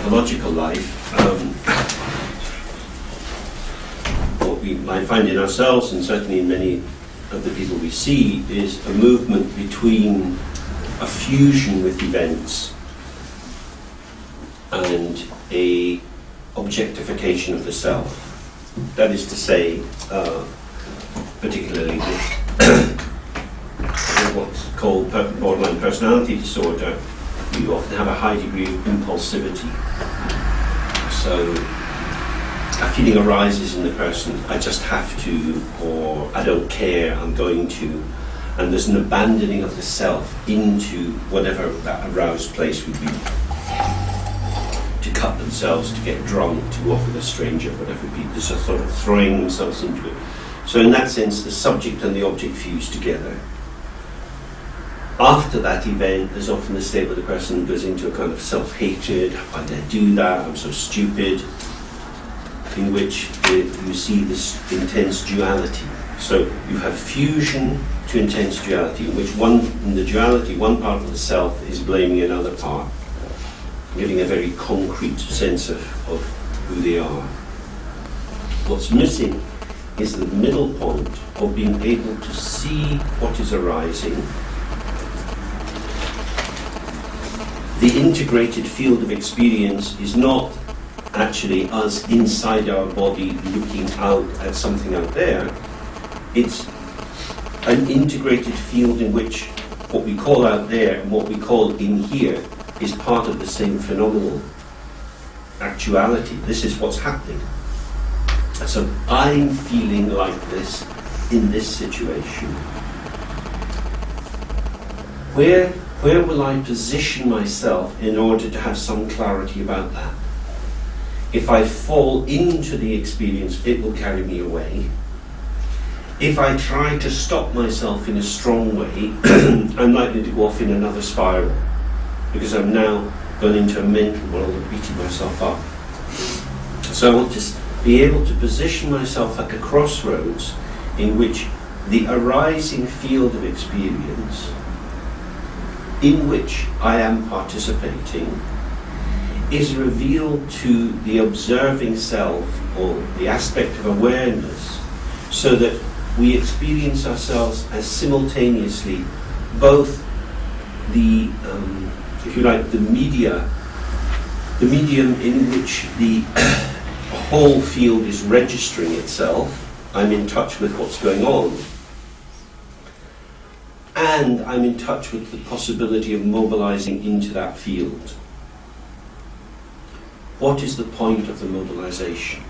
psychological life, what we might find in ourselves, and certainly in many of the people we see, is a movement between a fusion with events and a objectification of the self. That is to say, particularly with what's called borderline personality disorder, you often have a high degree of impulsivity. So a feeling arises in the person, I just have to, or I don't care, I'm going to, and there's an abandoning of the self into whatever that aroused place would be. To cut themselves, to get drunk, to walk with a stranger, whatever it be, just sort of throwing themselves into it. So in that sense, the subject and the object fuse together. After that event, there's often the state where the person goes into a kind of self-hatred, why did I do that, I'm so stupid, in which you see this intense duality. So you have fusion to intense duality, in which in the duality, one part of the self is blaming another part, giving a very concrete sense of who they are. What's missing is the middle point of being able to see what is arising. The integrated field of experience is not actually us inside our body looking out at something out there. It's an integrated field in which what we call out there and what we call in here is part of the same phenomenal actuality. This is what's happening. So I'm feeling like this in this situation. Where will I position myself in order to have some clarity about that? If I fall into the experience, it will carry me away. If I try to stop myself in a strong way, I'm likely to go off in another spiral, because I'm now gone into a mental world of beating myself up. So I want to be able to position myself at a crossroads in which the arising field of experience in which I am participating is revealed to the observing self, or the aspect of awareness, so that we experience ourselves as simultaneously both the, if you like, the medium in which the whole field is registering itself. I'm in touch with what's going on, and I'm in touch with the possibility of mobilizing into that field. What is the point of the mobilization?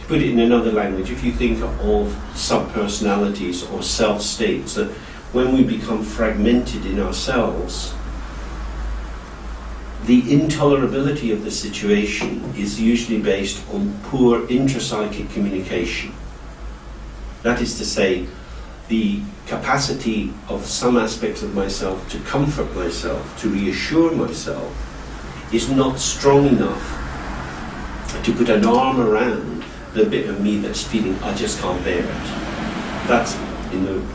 To put it in another language, if you think of subpersonalities or self-states, that when we become fragmented in ourselves, the intolerability of the situation is usually based on poor intrapsychic communication. That is to say, the capacity of some aspects of myself to comfort myself, to reassure myself, is not strong enough to put an arm around the bit of me that's feeling I just can't bear it. That's,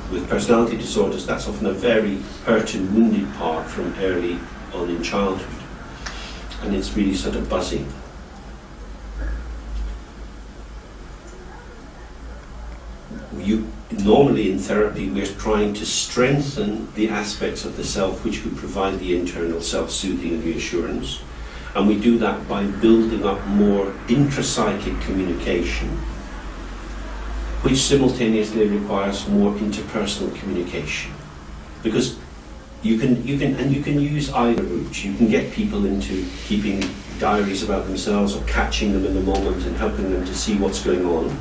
with personality disorders, that's often a very hurt and wounded part from early on in childhood. And it's really sort of buzzing. Normally in therapy, we're trying to strengthen the aspects of the self which would provide the internal self-soothing and reassurance. And we do that by building up more intrapsychic communication, which simultaneously requires more interpersonal communication. Because you can use either route. You can get people into keeping diaries about themselves or catching them in the moment and helping them to see what's going on.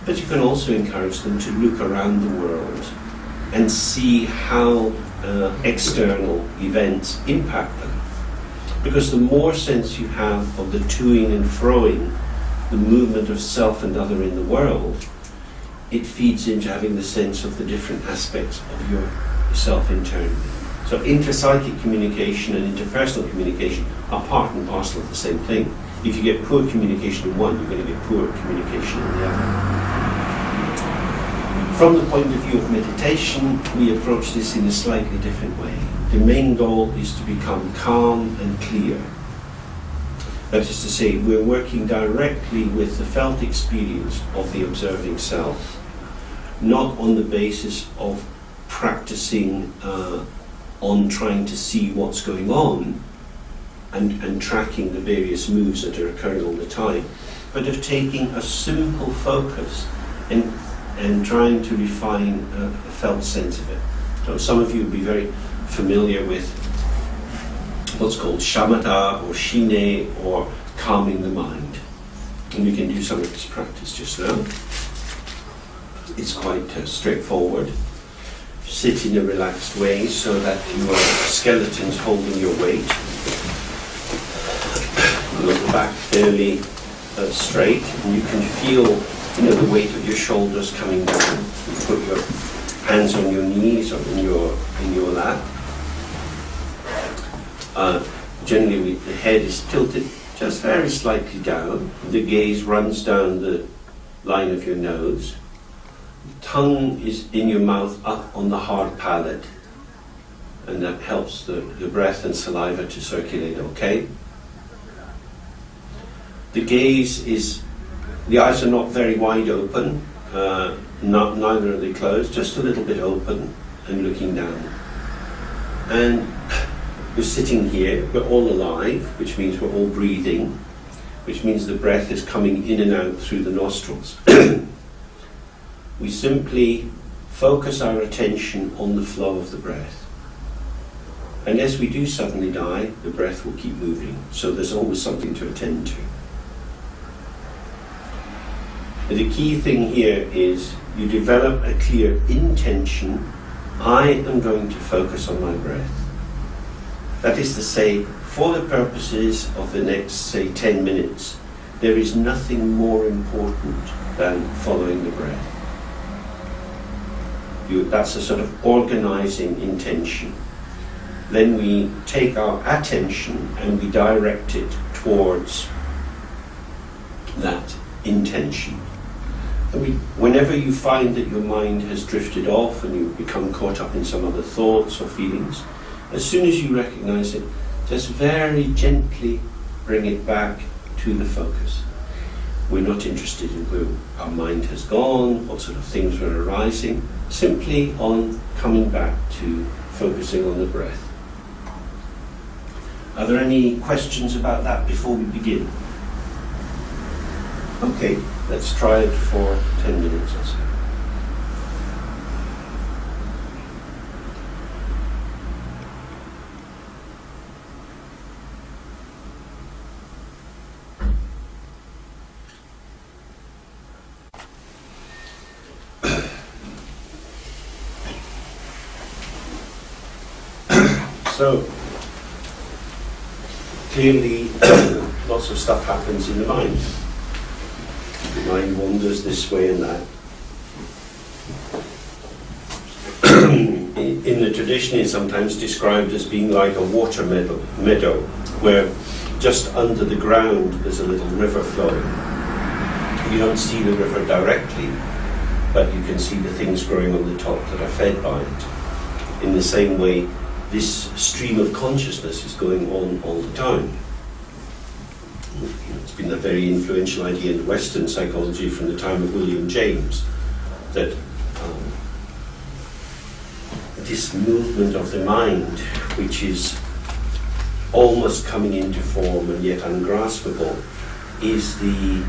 But you can also encourage them to look around the world and see how external events impact them. Because the more sense you have of the toing and froing, the movement of self and other in the world, it feeds into having the sense of the different aspects of yourself internally. So intrapsychic communication and interpersonal communication are part and parcel of the same thing. If you get poor communication in one, you're going to get poor communication in the other. From the point of view of meditation, we approach this in a slightly different way. The main goal is to become calm and clear. That is to say, we're working directly with the felt experience of the observing self, not on the basis of practicing on trying to see what's going on and tracking the various moves that are occurring all the time, but of taking a simple focus and trying to refine a felt sense of it. So some of you will be very familiar with what's called shamatha or shine, or calming the mind. And we can do some of this practice just now. It's quite straightforward. Sit in a relaxed way so that your skeleton's holding your weight. Look back fairly straight, and you can feel the weight of your shoulders coming down. You put your hands on your knees or in your lap. Generally, the head is tilted just very slightly down. The gaze runs down the line of your nose. The tongue is in your mouth, up on the hard palate, and that helps the breath and saliva to circulate okay. The gaze is, the eyes are not very wide open, neither are they closed, just a little bit open and looking down. And we're sitting here, we're all alive, which means we're all breathing, which means the breath is coming in and out through the nostrils. We simply focus our attention on the flow of the breath. Unless we do suddenly die, the breath will keep moving, so there's always something to attend to. The key thing here is you develop a clear intention. I am going to focus on my breath. That is to say, for the purposes of the next, say, 10 minutes, there is nothing more important than following the breath. That's a sort of organizing intention. Then we take our attention and we direct it towards that intention. Whenever you find that your mind has drifted off and you become caught up in some other thoughts or feelings, as soon as you recognize it, just very gently bring it back to the focus. We're not interested in where our mind has gone, what sort of things were arising, simply on coming back to focusing on the breath. Are there any questions about that before we begin? Okay, let's try it for 10 minutes or so. So, clearly, lots of stuff happens in the mind. The mind wanders this way and that. In the tradition, it's sometimes described as being like a water meadow, where just under the ground there's a little river flowing. You don't see the river directly, but you can see the things growing on the top that are fed by it. In the same way, this stream of consciousness is going on all the time. It's been a very influential idea in Western psychology from the time of William James, that this movement of the mind, which is almost coming into form and yet ungraspable, is the, you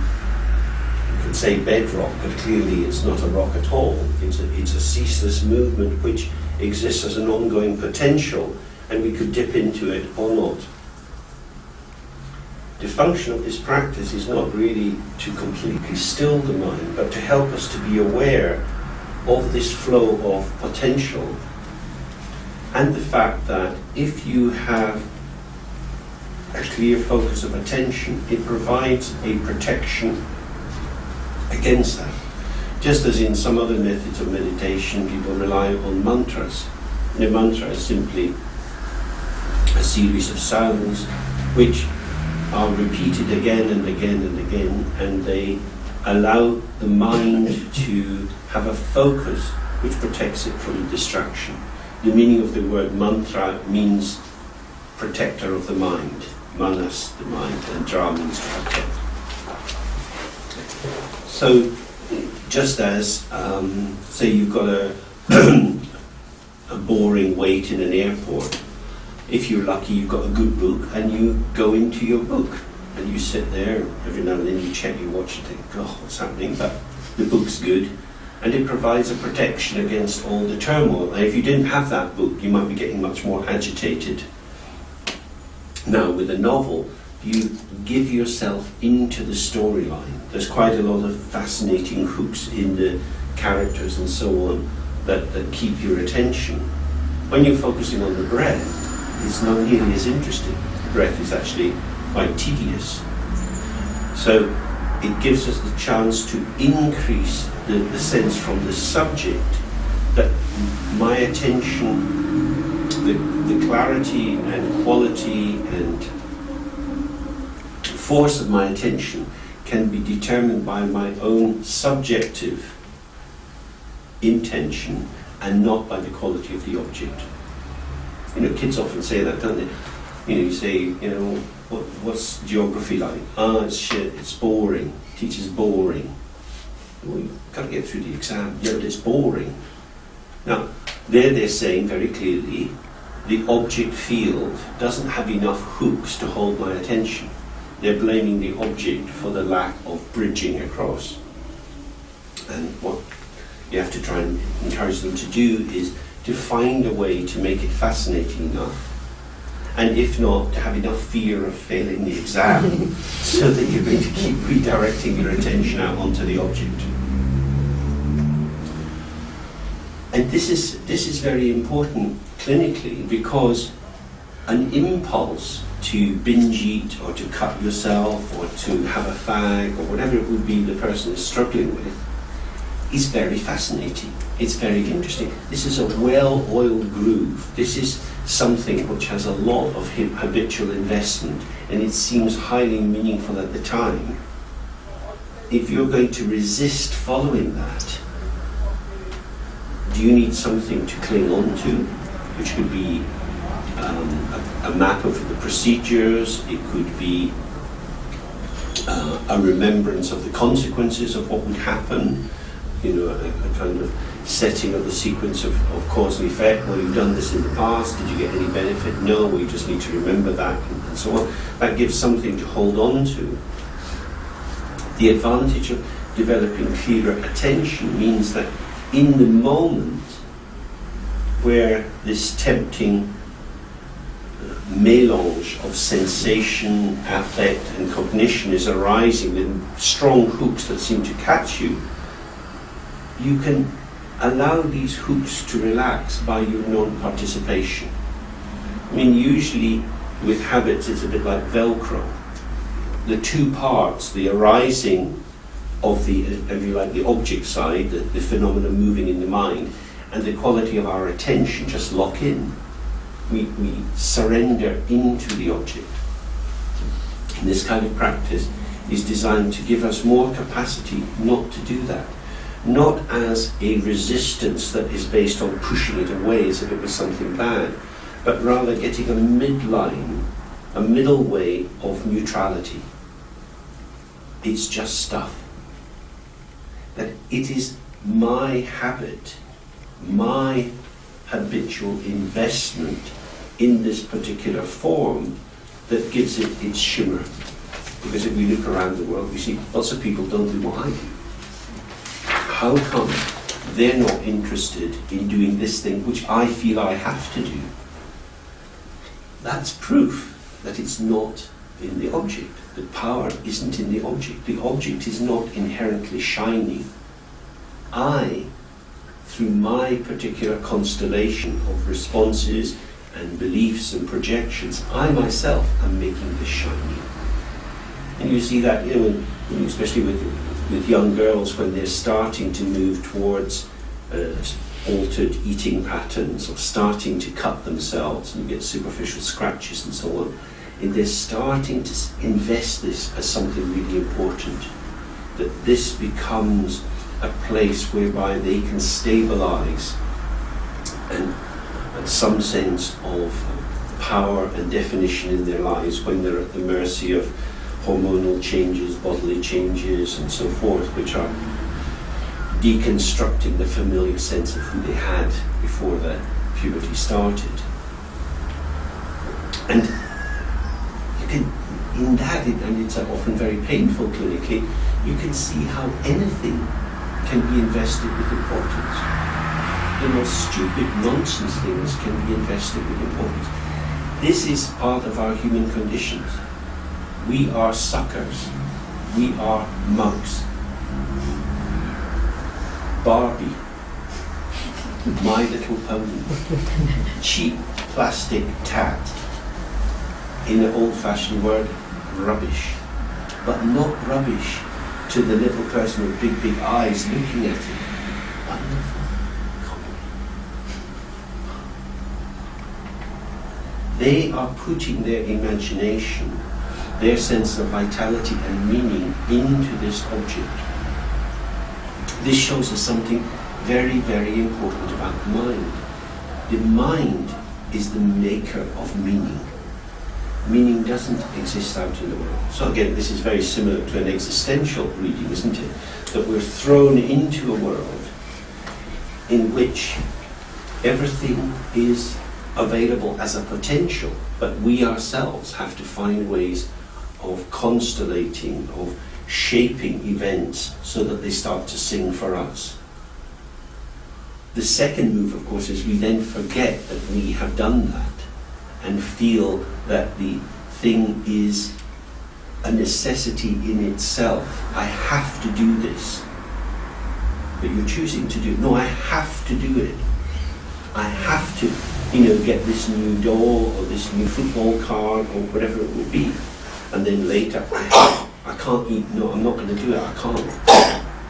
could say, bedrock, but clearly it's not a rock at all. It's a ceaseless movement which exists as an ongoing potential, and we could dip into it or not. The function of this practice is not really to completely still the mind, but to help us to be aware of this flow of potential, and the fact that if you have a clear focus of attention, it provides a protection against that. Just as in some other methods of meditation, people rely on mantras. And a mantra is simply a series of sounds which are repeated again and again and again, and they allow the mind to have a focus which protects it from distraction. The meaning of the word mantra means protector of the mind. Manas, the mind, and dra means to protect. So, just as, say you've got a boring wait in an airport, if you're lucky you've got a good book and you go into your book and you sit there, every now and then you check your watch and think, oh, what's happening? But the book's good and it provides a protection against all the turmoil. And if you didn't have that book, you might be getting much more agitated. Now, with a novel, you give yourself into the storyline. There's quite a lot of fascinating hooks in the characters and so on that keep your attention. When you're focusing on the breath, it's not nearly as interesting. The breath is actually quite tedious. So it gives us the chance to increase the sense from the subject that my attention, the clarity and quality and force of my attention can be determined by my own subjective intention and not by the quality of the object. You know, kids often say that, don't they? You know, you say, you know, what's geography like? It's shit, it's boring. Teacher's boring. Well, you've got to get through the exam. Yeah, but it's boring. Now, they're saying very clearly, the object field doesn't have enough hooks to hold my attention. They're blaming the object for the lack of bridging across. And what you have to try and encourage them to do is to find a way to make it fascinating enough, and if not, to have enough fear of failing the exam so that you're going to keep redirecting your attention out onto the object. And this is very important clinically, because an impulse to binge eat or to cut yourself or to have a fag or whatever it would be the person is struggling with is very fascinating. It's very interesting. This is a well-oiled groove. This is something which has a lot of habitual investment, and it seems highly meaningful at the time. If you're going to resist following that, do you need something to cling on to, which could be a map of the procedures, it could be a remembrance of the consequences of what would happen, you know, a kind of setting of the sequence of cause and effect. Well, you've done this in the past, did you get any benefit? No, well, you just need to remember that, and so on. That gives something to hold on to. The advantage of developing clearer attention means that in the moment where this tempting melange of sensation, affect and cognition is arising with strong hooks that seem to catch you, you can allow these hooks to relax by your non-participation. I mean, usually with habits it's a bit like Velcro. The two parts, the arising of the, if you like, the object side, the phenomena moving in the mind, and the quality of our attention just lock in. We surrender into the object. And this kind of practice is designed to give us more capacity not to do that. Not as a resistance that is based on pushing it away as if it was something bad, but rather getting a midline, a middle way of neutrality. It's just stuff. That it is my habit, my habitual investment in this particular form that gives it its shimmer. Because if we look around the world, we see lots of people don't do what I do. How come they're not interested in doing this thing which I feel I have to do? That's proof that it's not in the object. The power isn't in the object. The object is not inherently shining. I, through my particular constellation of responses and beliefs and projections, I myself am making this shining. And you see that, you know, especially with young girls when they're starting to move towards altered eating patterns or starting to cut themselves, and you get superficial scratches and so on, and they're starting to invest this as something really important. that this becomes a place whereby they can stabilize and some sense of power and definition in their lives when they're at the mercy of hormonal changes, bodily changes, and so forth, which are deconstructing the familiar sense of who they had before the puberty started. And you can, in that, and it's often very painful clinically, you can see how anything can be invested with importance. The most stupid nonsense things can be invested with importance. This is part of our human conditions. We are suckers. We are mugs. Barbie, My Little Pony, cheap plastic tat, in an old-fashioned word, rubbish. But not rubbish to the little person with big, big eyes looking at it. Wonderful. They are putting their imagination, their sense of vitality and meaning into this object. This shows us something very, very important about the mind. The mind is the maker of meaning. Meaning doesn't exist out in the world. So again, this is very similar to an existential reading, isn't it? That we're thrown into a world in which everything is available as a potential, but we ourselves have to find ways of constellating, of shaping events so that they start to sing for us. The second move, of course, is we then forget that we have done that and feel that the thing is a necessity in itself. I have to do this. But you're choosing to do it. No, I have to do it. I have to, get this new doll or this new football card or whatever it will be. And then later, I can't eat. No, I'm not going to do it. I can't.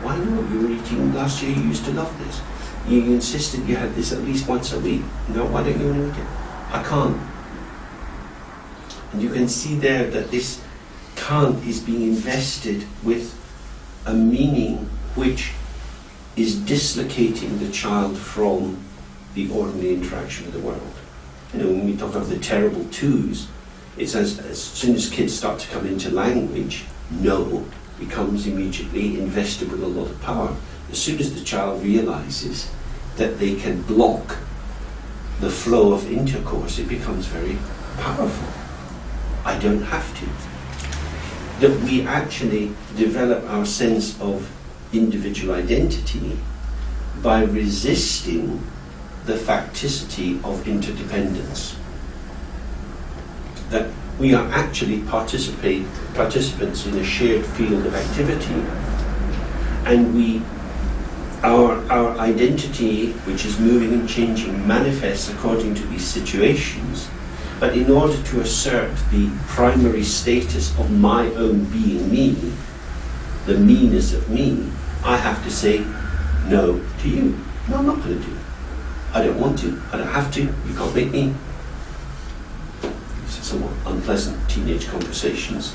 Why not? You were eating last year. You used to love this. You insisted you had this at least once a week. No, why don't you want to eat it? I can't. And you can see there that this can't is being invested with a meaning which is dislocating the child from the ordinary interaction with the world. When we talk of the terrible twos, it's as soon as kids start to come into language, no becomes immediately invested with a lot of power. As soon as the child realizes that they can block the flow of intercourse, it becomes very powerful. I don't have to. That we actually develop our sense of individual identity by resisting the facticity of interdependence. That we are actually participants in a shared field of activity, and our identity, which is moving and changing, manifests according to these situations. But in order to assert the primary status of my own being me, the meanness of me, I have to say no to you. No, I'm not going to do it. I don't want to. I don't have to. You can't make me. These are somewhat unpleasant teenage conversations.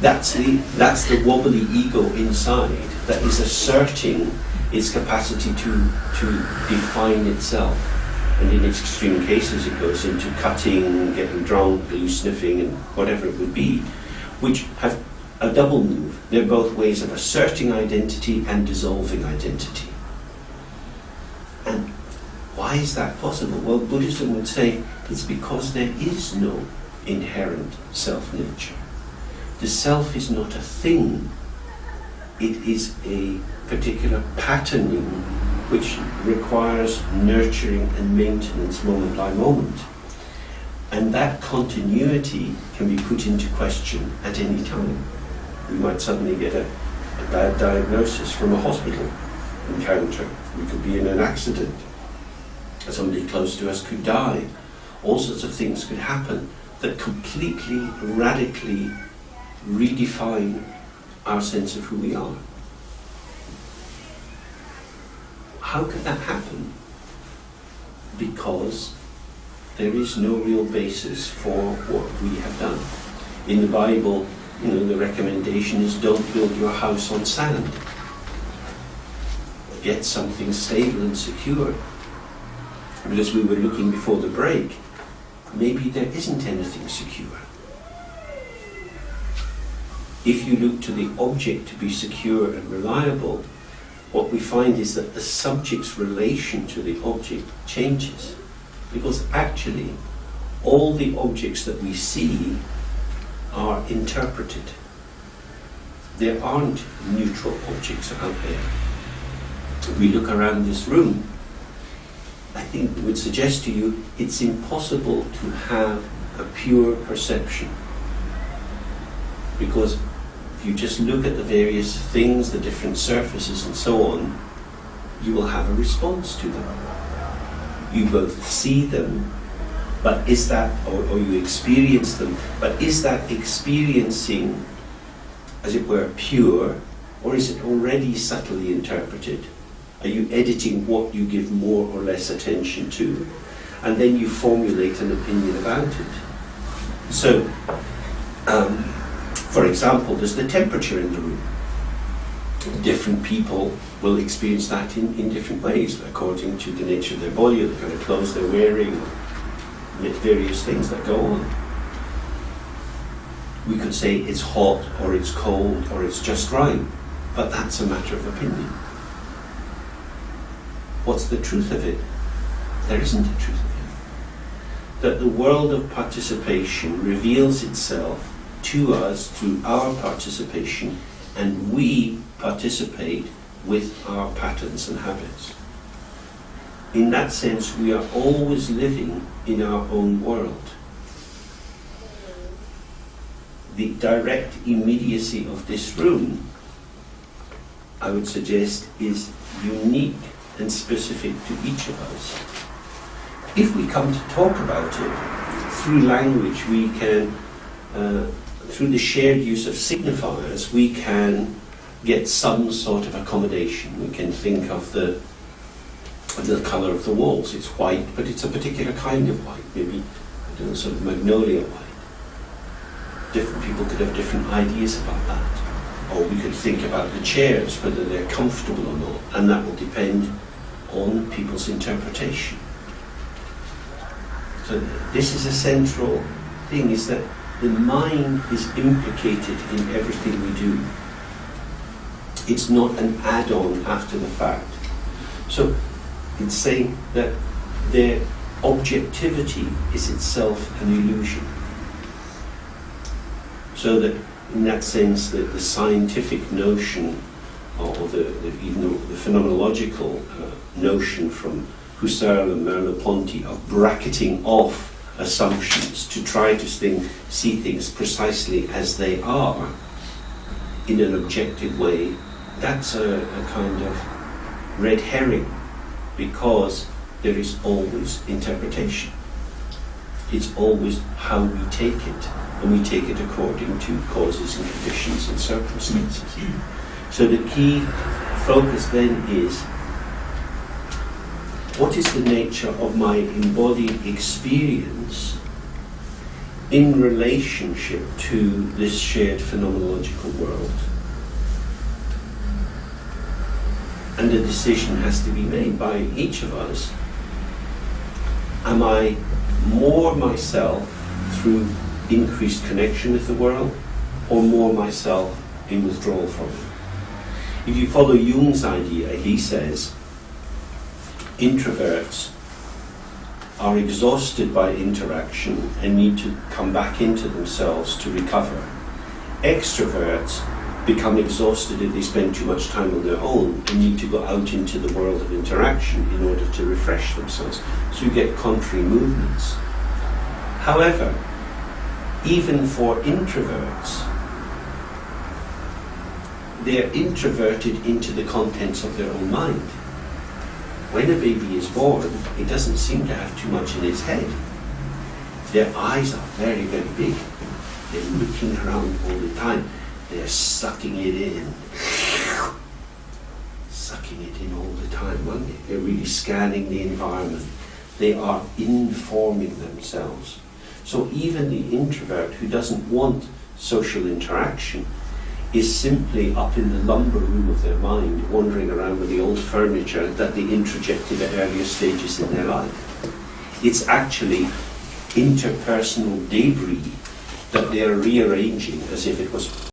That's the wobbly ego inside that is asserting its capacity to define itself. And in extreme cases, it goes into cutting, getting drunk, glue sniffing, and whatever it would be, which have a double move. They're both ways of asserting identity and dissolving identity. And why is that possible? Well, Buddhism would say it's because there is no inherent self-nature. The self is not a thing. It is a particular patterning which requires nurturing and maintenance moment by moment. And that continuity can be put into question at any time. We might suddenly get a bad diagnosis from a hospital encounter. We could be in an accident. Somebody close to us could die. All sorts of things could happen that completely, radically redefine our sense of who we are. How could that happen? Because there is no real basis for what we have done. In the Bible, the recommendation is don't build your house on sand. Get something stable and secure. But as we were looking before the break, maybe there isn't anything secure. If you look to the object to be secure and reliable, what we find is that the subject's relation to the object changes. Because actually, all the objects that we see are interpreted. There aren't neutral objects out there. If we look around this room, I think we would suggest to you it's impossible to have a pure perception. Because if you just look at the various things, the different surfaces and so on, you will have a response to them. You both see them, but is that, or you experience them, but is that experiencing, as it were, pure, or is it already subtly interpreted? Are you editing what you give more or less attention to? And then you formulate an opinion about it. So, for example, there's the temperature in the room. Different people will experience that in different ways, according to the nature of their body, or the kind of clothes they're wearing, various things that go on. We could say it's hot, or it's cold, or it's just right, but that's a matter of opinion. What's the truth of it? There isn't a truth of it. That the world of participation reveals itself to us through our participation, and we participate with our patterns and habits. In that sense, we are always living in our own world. The direct immediacy of this room, I would suggest, is unique and specific to each of us. If we come to talk about it through language, we can, through the shared use of signifiers, we can get some sort of accommodation. We can think of the colour of the walls. It's white, but it's a particular kind of white, maybe, I don't know, sort of magnolia white. Different people could have different ideas about that. Or we could think about the chairs, whether they're comfortable or not, and that will depend on people's interpretation. So this is a central thing, is that the mind is implicated in everything we do. It's not an add-on after the fact. So it's saying that their objectivity is itself an illusion. So that in that sense, the scientific notion, or even the phenomenological notion from Husserl and Merleau-Ponty of bracketing off assumptions to try to see things precisely as they are in an objective way, that's a kind of red herring, because there is always interpretation. It's always how we take it, and we take it according to causes and conditions and circumstances. So the key focus then is, what is the nature of my embodied experience in relationship to this shared phenomenological world? And a decision has to be made by each of us. Am I more myself through increased connection with the world, or more myself in withdrawal from it? If you follow Jung's idea, he says, introverts are exhausted by interaction and need to come back into themselves to recover. Extroverts become exhausted if they spend too much time on their own and need to go out into the world of interaction in order to refresh themselves. So you get contrary movements. However, even for introverts, they're introverted into the contents of their own mind. When a baby is born, it doesn't seem to have too much in its head. Their eyes are very, very big. They're looking around all the time. They're sucking it in. Sucking it in all the time, aren't they? They're really scanning the environment. They are informing themselves. So even the introvert who doesn't want social interaction is simply up in the lumber room of their mind, wandering around with the old furniture that they introjected at earlier stages in their life. It's actually interpersonal debris that they are rearranging as if it was